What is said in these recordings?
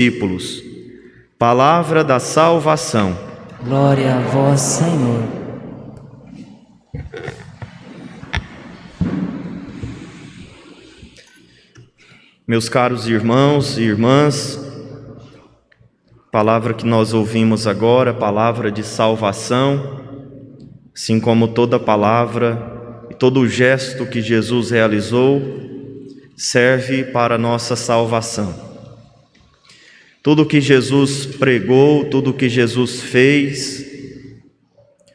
discípulos. Palavra da salvação. Glória a vós, Senhor. Meus caros irmãos e irmãs, palavra que nós ouvimos agora, palavra de salvação, assim como toda palavra e todo gesto que Jesus realizou, serve para a nossa salvação. Tudo que Jesus pregou, tudo que Jesus fez,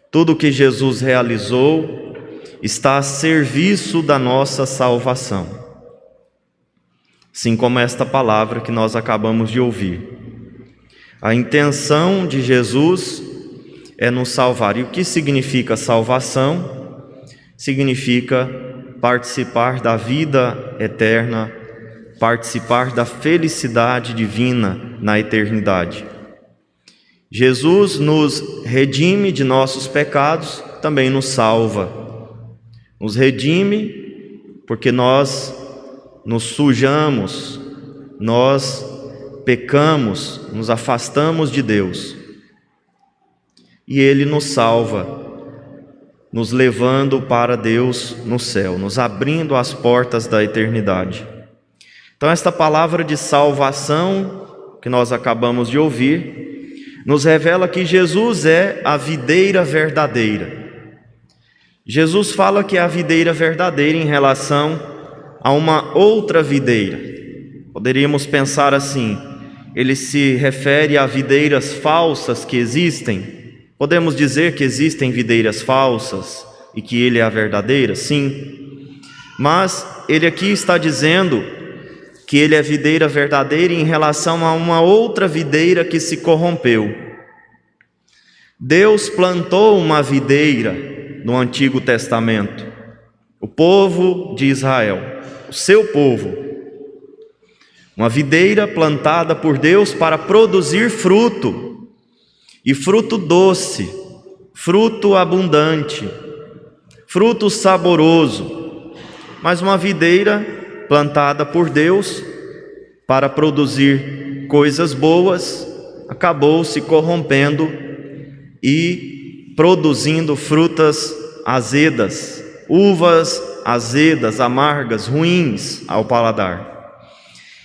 tudo que Jesus realizou, está a serviço da nossa salvação. Assim como esta palavra que nós acabamos de ouvir. A intenção de Jesus é nos salvar. E o que significa salvação? Significa participar da vida eterna, participar da felicidade divina na eternidade. Jesus nos redime de nossos pecados, também nos salva. Nos redime porque nós nos sujamos, nós pecamos, nos afastamos de Deus. E Ele nos salva, nos levando para Deus no céu, nos abrindo as portas da eternidade. Então, esta palavra de salvação que nós acabamos de ouvir, nos revela que Jesus é a videira verdadeira. Jesus fala que é a videira verdadeira em relação a uma outra videira. Poderíamos pensar assim, ele se refere a videiras falsas que existem. Podemos dizer que existem videiras falsas e que ele é a verdadeira? Sim. Mas ele aqui está dizendo que ele é videira verdadeira em relação a uma outra videira que se corrompeu. Deus plantou uma videira no Antigo Testamento, o povo de Israel, o seu povo, uma videira plantada por Deus para produzir fruto, e fruto doce, fruto abundante, fruto saboroso, mas uma videira plantada por Deus para produzir coisas boas, acabou se corrompendo e produzindo frutas azedas, uvas azedas, amargas, ruins ao paladar.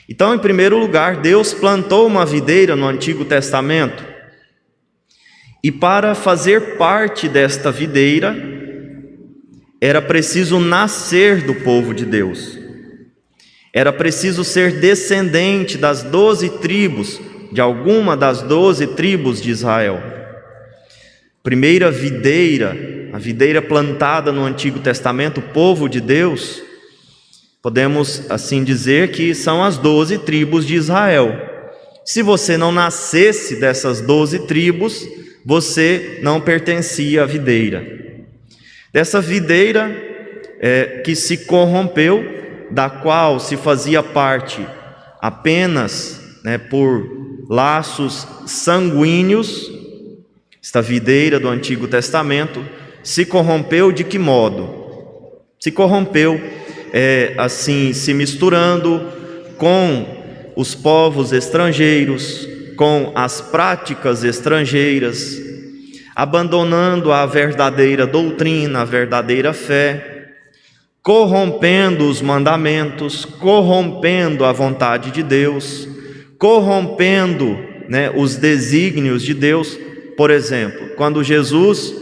Então, em primeiro lugar, Deus plantou uma videira no Antigo Testamento, e para fazer parte desta videira, era preciso nascer do povo de Deus. Era preciso ser descendente das 12 tribos, de alguma das 12 tribos de Israel. Primeira videira, a videira plantada no Antigo Testamento, o povo de Deus, podemos assim dizer que são as 12 tribos de Israel. Se você não nascesse dessas 12 tribos, você não pertencia à videira. Dessa videira que se corrompeu, da qual se fazia parte apenas por laços sanguíneos, esta videira do Antigo Testamento se corrompeu de que modo? Se corrompeu assim, se misturando com os povos estrangeiros, com as práticas estrangeiras, abandonando a verdadeira doutrina, a verdadeira fé, corrompendo os mandamentos, corrompendo a vontade de Deus, corrompendo os desígnios de Deus. Por exemplo, quando Jesus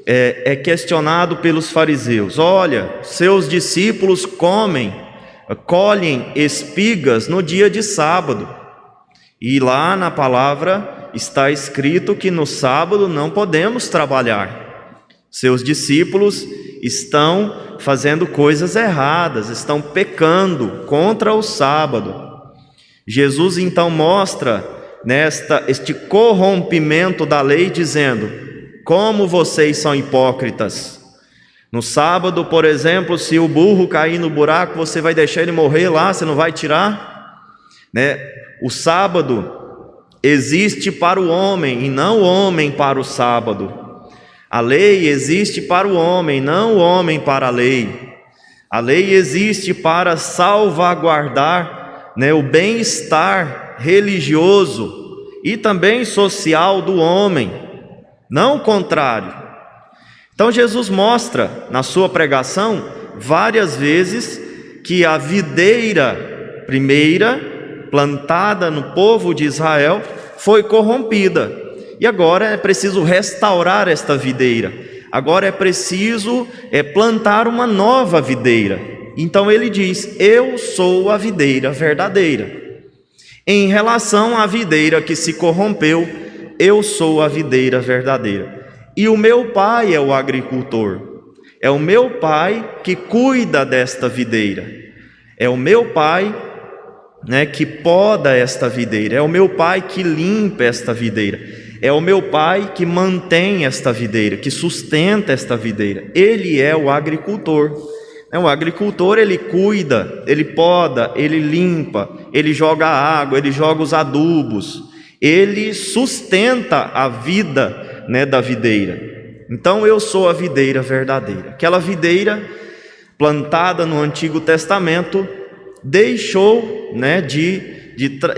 é questionado pelos fariseus: olha, seus discípulos colhem espigas no dia de sábado, e lá na palavra está escrito que no sábado não podemos trabalhar. Seus discípulos estão fazendo coisas erradas, estão pecando contra o sábado. Jesus então mostra este corrompimento da lei, dizendo: como vocês são hipócritas. No sábado, por exemplo, se o burro cair no buraco, você vai deixar ele morrer lá, você não vai tirar? O sábado existe para o homem e não o homem para o sábado. A lei existe para o homem, não o homem para a lei. A lei existe para salvaguardar o bem-estar religioso e também social do homem, não o contrário. Então Jesus mostra na sua pregação várias vezes que a videira primeira, plantada no povo de Israel, foi corrompida. E agora é preciso restaurar esta videira. Agora é preciso plantar uma nova videira. Então ele diz: eu sou a videira verdadeira. Em relação à videira que se corrompeu, eu sou a videira verdadeira. E o meu pai é o agricultor. É o meu pai que cuida desta videira. É o meu pai, que poda esta videira. É o meu pai que limpa esta videira. É o meu pai que mantém esta videira, que sustenta esta videira. Ele é o agricultor. O agricultor, ele cuida, ele poda, ele limpa, ele joga água, ele joga os adubos, ele sustenta a vida, da videira. Então eu sou a videira verdadeira. Aquela videira plantada no Antigo Testamento deixou,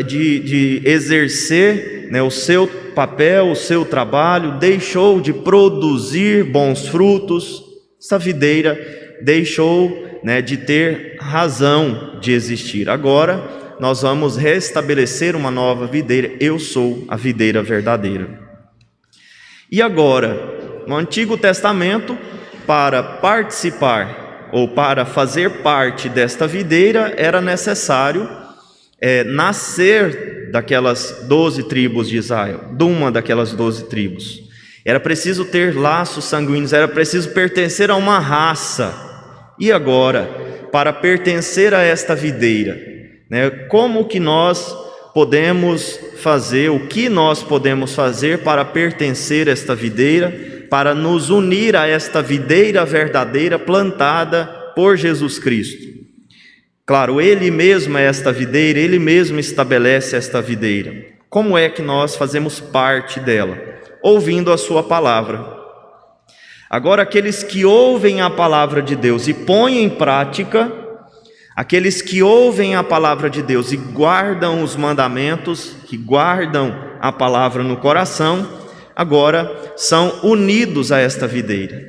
de exercer, o seu papel, o seu trabalho, deixou de produzir bons frutos. Essa videira deixou, de ter razão de existir. Agora nós vamos restabelecer uma nova videira. Eu sou a videira verdadeira. E agora, no Antigo Testamento, para participar ou para fazer parte desta videira, era necessário nascer daquelas 12 tribos de Israel, de uma daquelas 12 tribos. Era preciso ter laços sanguíneos, era preciso pertencer a uma raça. E agora, para pertencer a esta videira, como que nós podemos fazer, o que nós podemos fazer para pertencer a esta videira, para nos unir a esta videira verdadeira plantada por Jesus Cristo? Claro, Ele mesmo é esta videira, Ele mesmo estabelece esta videira. Como é que nós fazemos parte dela? Ouvindo a sua palavra. Agora, aqueles que ouvem a palavra de Deus e põem em prática, aqueles que ouvem a palavra de Deus e guardam os mandamentos, que guardam a palavra no coração, agora são unidos a esta videira.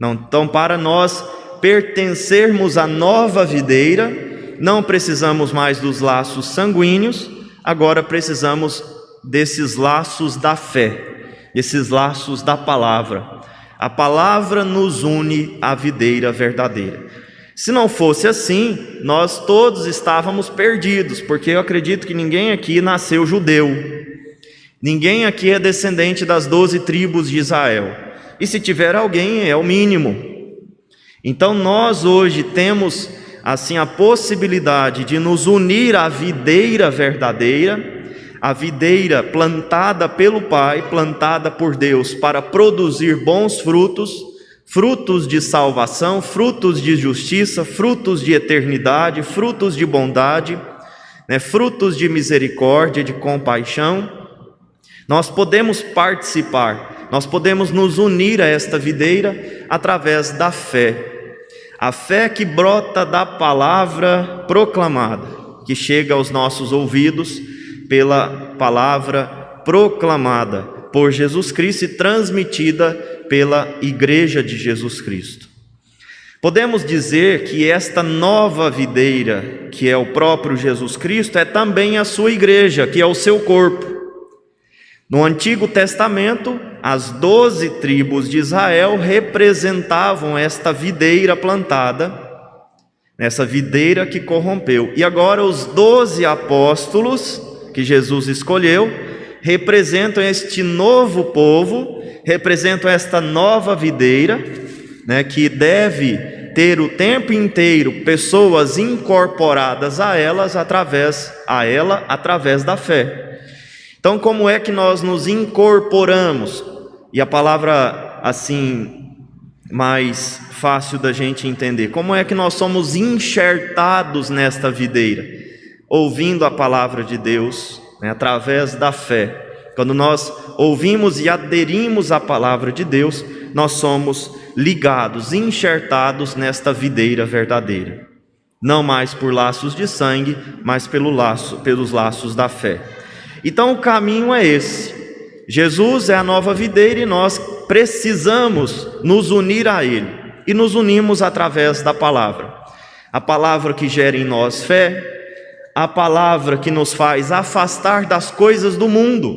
Então, para nós pertencermos à nova videira, não precisamos mais dos laços sanguíneos, agora precisamos desses laços da fé, desses laços da palavra. A palavra nos une à videira verdadeira. Se não fosse assim, nós todos estávamos perdidos, porque eu acredito que ninguém aqui nasceu judeu. Ninguém aqui é descendente das 12 tribos de Israel. E se tiver alguém, é o mínimo. Então nós hoje temos assim a possibilidade de nos unir à videira verdadeira, a videira plantada pelo Pai, plantada por Deus para produzir bons frutos, frutos de salvação, frutos de justiça, frutos de eternidade, frutos de bondade, frutos de misericórdia, de compaixão. Nós podemos participar, nós podemos nos unir a esta videira através da fé. A fé que brota da palavra proclamada, que chega aos nossos ouvidos pela palavra proclamada por Jesus Cristo e transmitida pela Igreja de Jesus Cristo. Podemos dizer que esta nova videira, que é o próprio Jesus Cristo, é também a sua igreja, que é o seu corpo. No Antigo Testamento, as 12 tribos de Israel representavam esta videira plantada, essa videira que corrompeu. E agora os 12 apóstolos que Jesus escolheu, representam este novo povo, representam esta nova videira, que deve ter o tempo inteiro pessoas incorporadas a ela através da fé. Então, como é que nós nos incorporamos? E a palavra assim mais fácil da gente entender, como é que nós somos enxertados nesta videira? Ouvindo a palavra de Deus, através da fé. Quando nós ouvimos e aderimos à palavra de Deus, nós somos ligados, enxertados nesta videira verdadeira. não mais por laços de sangue, mas pelos laços da fé. Então o caminho é esse. Jesus é a nova videira e nós precisamos nos unir a Ele. E nos unimos através da palavra. A palavra que gera em nós fé, a palavra que nos faz afastar das coisas do mundo.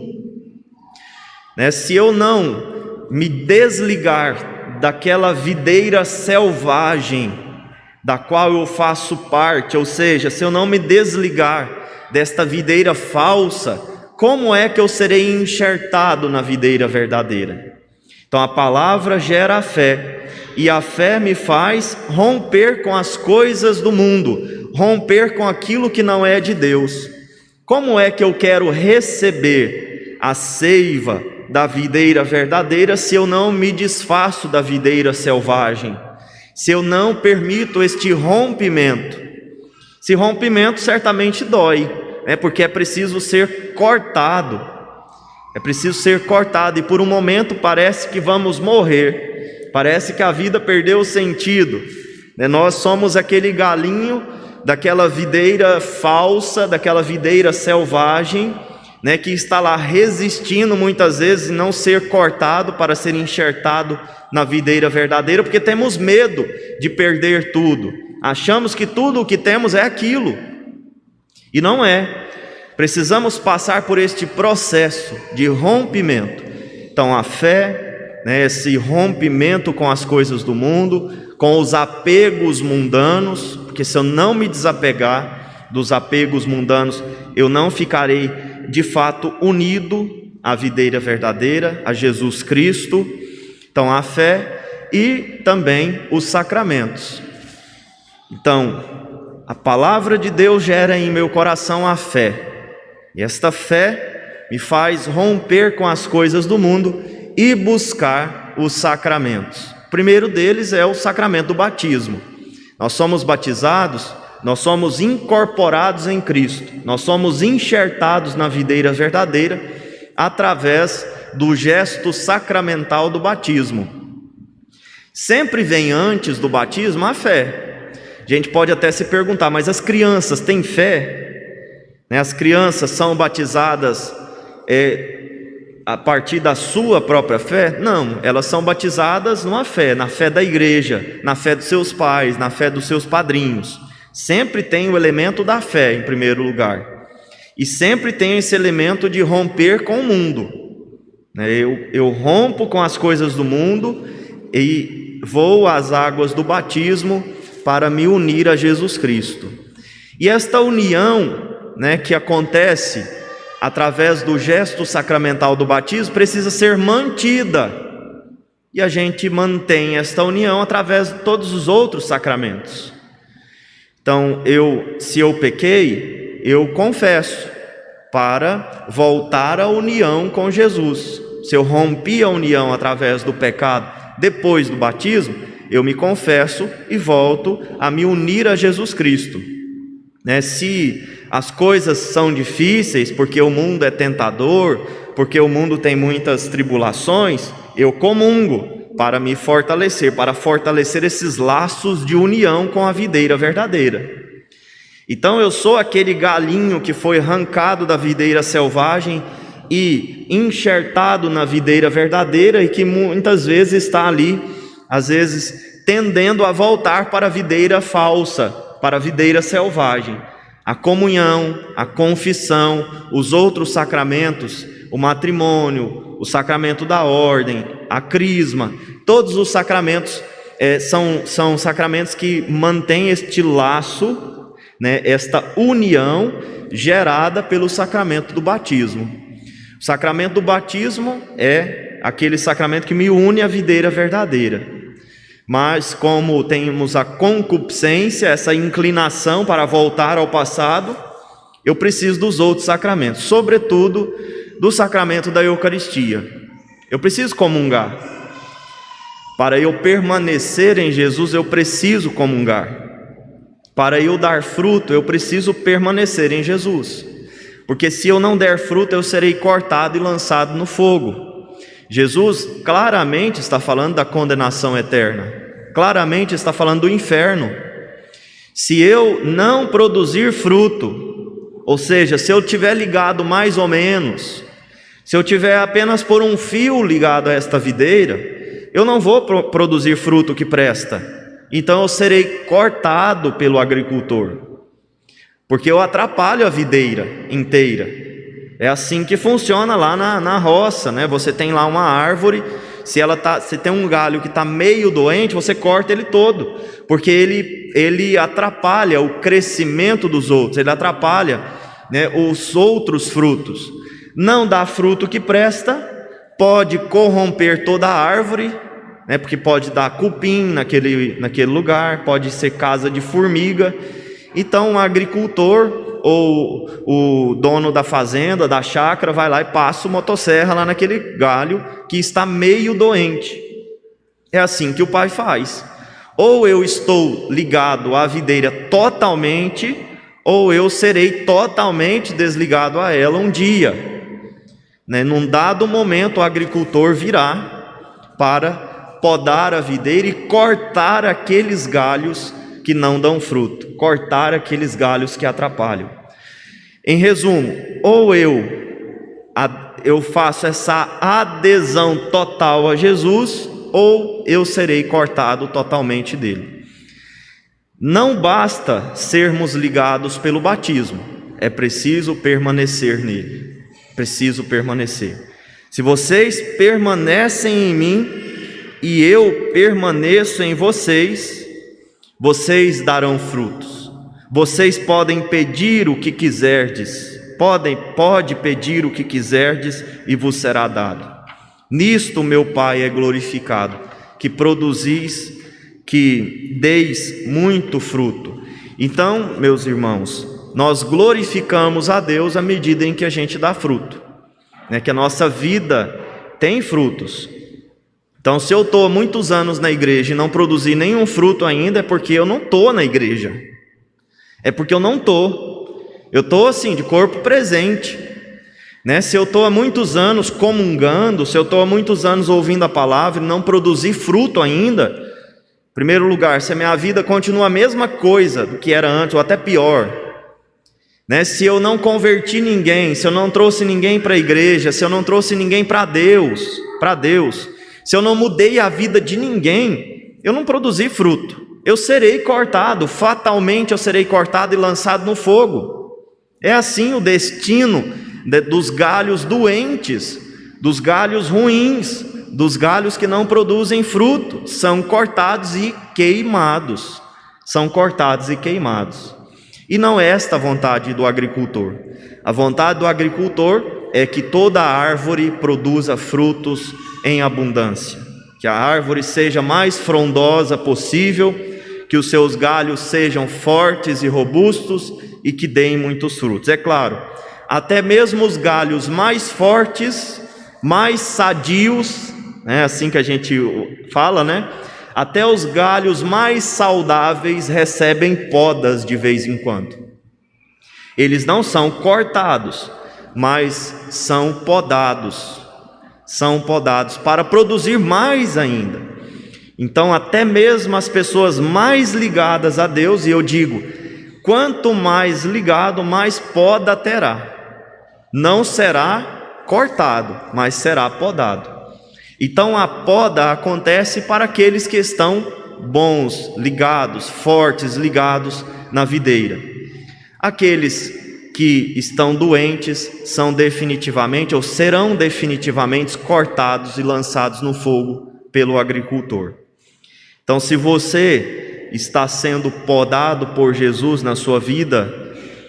Se eu não me desligar daquela videira selvagem da qual eu faço parte, ou seja, se eu não me desligar desta videira falsa, como é que eu serei enxertado na videira verdadeira? Então a palavra gera a fé, e a fé me faz romper com as coisas do mundo, romper com aquilo que não é de Deus. Como é que eu quero receber a seiva da videira verdadeira se eu não me desfaço da videira selvagem? Se eu não permito este rompimento? Esse rompimento certamente dói, porque é preciso ser cortado. É preciso ser cortado, e por um momento parece que vamos morrer, parece que a vida perdeu o sentido. Nós somos aquele galinho daquela videira falsa, daquela videira selvagem, que está lá resistindo muitas vezes em não ser cortado para ser enxertado na videira verdadeira, porque temos medo de perder tudo. Achamos que tudo o que temos é aquilo, e não é. Precisamos passar por este processo de rompimento. Então a fé, esse rompimento com as coisas do mundo, com os apegos mundanos, porque se eu não me desapegar dos apegos mundanos, eu não ficarei de fato unido à videira verdadeira, a Jesus Cristo. Então a fé e também os sacramentos. Então a palavra de Deus gera em meu coração a fé, e esta fé me faz romper com as coisas do mundo e buscar os sacramentos. O primeiro deles é o sacramento do batismo. Nós somos batizados, nós somos incorporados em Cristo, nós somos enxertados na videira verdadeira através do gesto sacramental do batismo. Sempre vem antes do batismo a fé. A gente pode até se perguntar, mas as crianças têm fé? As crianças são batizadas a partir da sua própria fé? Não, elas são batizadas numa fé, na fé da igreja, na fé dos seus pais, na fé dos seus padrinhos. Sempre tem o elemento da fé em primeiro lugar, e sempre tem esse elemento de romper com o mundo. Eu rompo com as coisas do mundo e vou às águas do batismo para me unir a Jesus Cristo. E esta união, que acontece através do gesto sacramental do batismo, precisa ser mantida, e a gente mantém esta união através de todos os outros sacramentos. Então se eu pequei, eu confesso para voltar à união com Jesus. Se eu rompi a união através do pecado depois do batismo, eu me confesso e volto a me unir a Jesus Cristo. Se as coisas são difíceis, porque o mundo é tentador, porque o mundo tem muitas tribulações, eu comungo para me fortalecer, para fortalecer esses laços de união com a videira verdadeira. Então eu sou aquele galinho que foi arrancado da videira selvagem e enxertado na videira verdadeira, e que muitas vezes está ali, às vezes tendendo a voltar para a videira falsa, para a videira selvagem. A comunhão, a confissão, os outros sacramentos, o matrimônio, o sacramento da ordem, a crisma, todos os sacramentos são sacramentos que mantêm este laço, esta união gerada pelo sacramento do batismo. O sacramento do batismo é aquele sacramento que me une à videira verdadeira. Mas como temos a concupiscência, essa inclinação para voltar ao passado, eu preciso dos outros sacramentos, sobretudo do sacramento da Eucaristia. Eu preciso comungar. Para eu permanecer em Jesus, eu preciso comungar. Para eu dar fruto, eu preciso permanecer em Jesus. Porque se eu não der fruto, eu serei cortado e lançado no fogo. Jesus claramente está falando da condenação eterna, claramente está falando do inferno. Se eu não produzir fruto, ou seja, se eu estiver ligado mais ou menos, se eu tiver apenas por um fio ligado a esta videira, eu não vou produzir fruto que presta. Então eu serei cortado pelo agricultor, porque eu atrapalho a videira inteira. É assim que funciona lá na roça, né? Você tem lá uma árvore, se tem um galho que está meio doente, você corta ele todo, porque ele atrapalha o crescimento dos outros, ele atrapalha, né, os outros frutos. Não dá fruto que presta, pode corromper toda a árvore, né, porque pode dar cupim naquele lugar, pode ser casa de formiga. Então o agricultor ou o dono da fazenda, da chácara, vai lá e passa o motosserra lá naquele galho que está meio doente. É assim que o Pai faz. Ou eu estou ligado à videira totalmente, ou eu serei totalmente desligado a ela um dia. Num dado momento o agricultor virá para podar a videira e cortar aqueles galhos que não dão fruto, cortar aqueles galhos que atrapalham. Em resumo, ou eu faço essa adesão total a Jesus, ou eu serei cortado totalmente dele. Não basta sermos ligados pelo batismo, é preciso permanecer nele. Preciso permanecer. Se vocês permanecem em mim e eu permaneço em vocês, vocês darão frutos. Vocês podem pedir o que quiserdes, pode pedir o que quiserdes e vos será dado. Nisto meu Pai é glorificado, que produzis, que deis muito fruto. Então, meus irmãos, nós glorificamos a Deus à medida em que a gente dá fruto, né? Que a nossa vida tem frutos. Então, se eu estou há muitos anos na igreja e não produzi nenhum fruto ainda, é porque eu não estou na igreja. É porque eu não estou. Eu estou assim, de corpo presente, né? Se eu estou há muitos anos comungando, se eu estou há muitos anos ouvindo a palavra e não produzi fruto ainda, em primeiro lugar, se a minha vida continua a mesma coisa do que era antes, ou até pior, né? Se eu não converti ninguém, se eu não trouxe ninguém para a igreja, se eu não trouxe ninguém para Deus, se eu não mudei a vida de ninguém, eu não produzi fruto. Eu serei cortado, fatalmente eu serei cortado e lançado no fogo. É assim o destino dos galhos doentes, dos galhos ruins, dos galhos que não produzem fruto, são cortados e queimados. São cortados e queimados. E não é esta a vontade do agricultor. A vontade do agricultor é que toda árvore produza frutos em abundância, que a árvore seja mais frondosa possível, que os seus galhos sejam fortes e robustos e que deem muitos frutos. É claro, até mesmo os galhos mais fortes, mais sadios, né, assim que a gente fala, né? Até os galhos mais saudáveis recebem podas de vez em quando. Eles não são cortados, mas são podados. São podados para produzir mais ainda. Então, até mesmo as pessoas mais ligadas a Deus, e eu digo, quanto mais ligado, mais poda terá. Não será cortado, mas será podado. Então a poda acontece para aqueles que estão bons, ligados, fortes, ligados na videira. Aqueles que estão doentes são definitivamente ou serão definitivamente cortados e lançados no fogo pelo agricultor. Então, se você está sendo podado por Jesus na sua vida,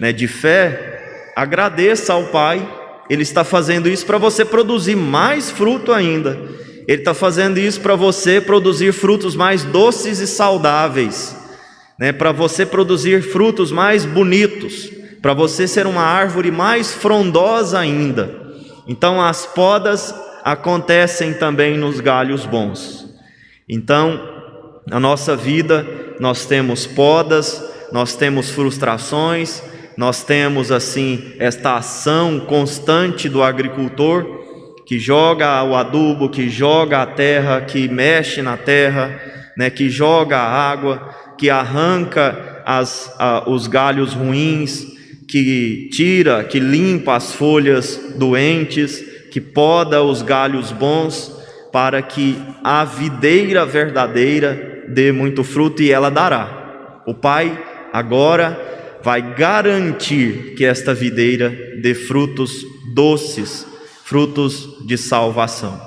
né, de fé, agradeça ao Pai. Ele está fazendo isso para você produzir mais fruto ainda. Ele está fazendo isso para você produzir frutos mais doces e saudáveis, né? Para você produzir frutos mais bonitos, para você ser uma árvore mais frondosa ainda. Então as podas acontecem também nos galhos bons. Então, na nossa vida, nós temos podas, nós temos frustrações, nós temos assim esta ação constante do agricultor, que joga o adubo, que joga a terra, que mexe na terra, né, que joga a água, que arranca os galhos ruins, que tira, que limpa as folhas doentes, que poda os galhos bons, para que a videira verdadeira dê muito fruto, e ela dará. O Pai agora vai garantir que esta videira dê frutos doces, frutos de salvação.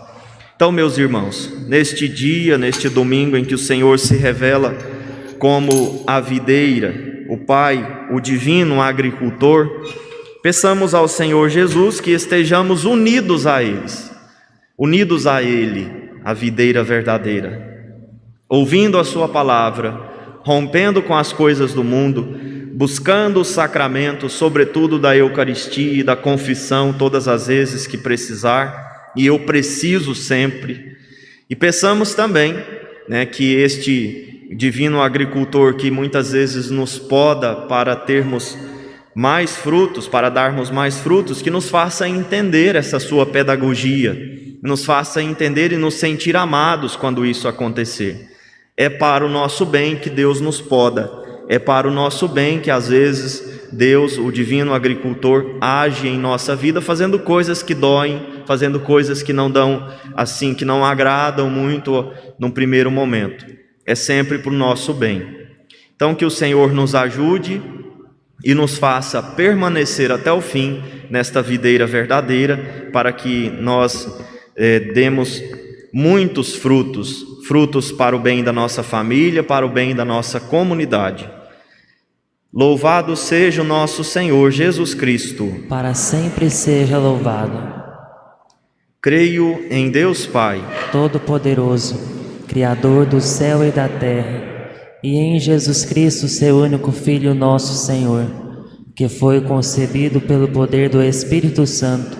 Então, meus irmãos, neste dia, neste domingo em que o Senhor se revela como a videira, o Pai, o divino agricultor, peçamos ao Senhor Jesus que estejamos unidos a Ele, a videira verdadeira, ouvindo a sua palavra, rompendo com as coisas do mundo, buscando os sacramentos, sobretudo da Eucaristia e da confissão, todas as vezes que precisar, e eu preciso sempre. E peçamos também, que este divino agricultor, que muitas vezes nos poda para termos mais frutos, para darmos mais frutos, que nos faça entender essa sua pedagogia, nos faça entender e nos sentir amados quando isso acontecer. É para o nosso bem que Deus nos poda, é para o nosso bem que às vezes Deus, o divino agricultor, age em nossa vida, fazendo coisas que doem, fazendo coisas que não dão assim, que não agradam muito num primeiro momento. É sempre para o nosso bem. Então, que o Senhor nos ajude e nos faça permanecer até o fim nesta videira verdadeira, para que nós demos muitos frutos para o bem da nossa família, para o bem da nossa comunidade. Louvado seja o nosso Senhor Jesus Cristo. Para sempre seja louvado. Creio em Deus Pai Todo-Poderoso, Criador do céu e da terra, e em Jesus Cristo, seu único Filho, nosso Senhor, que foi concebido pelo poder do Espírito Santo,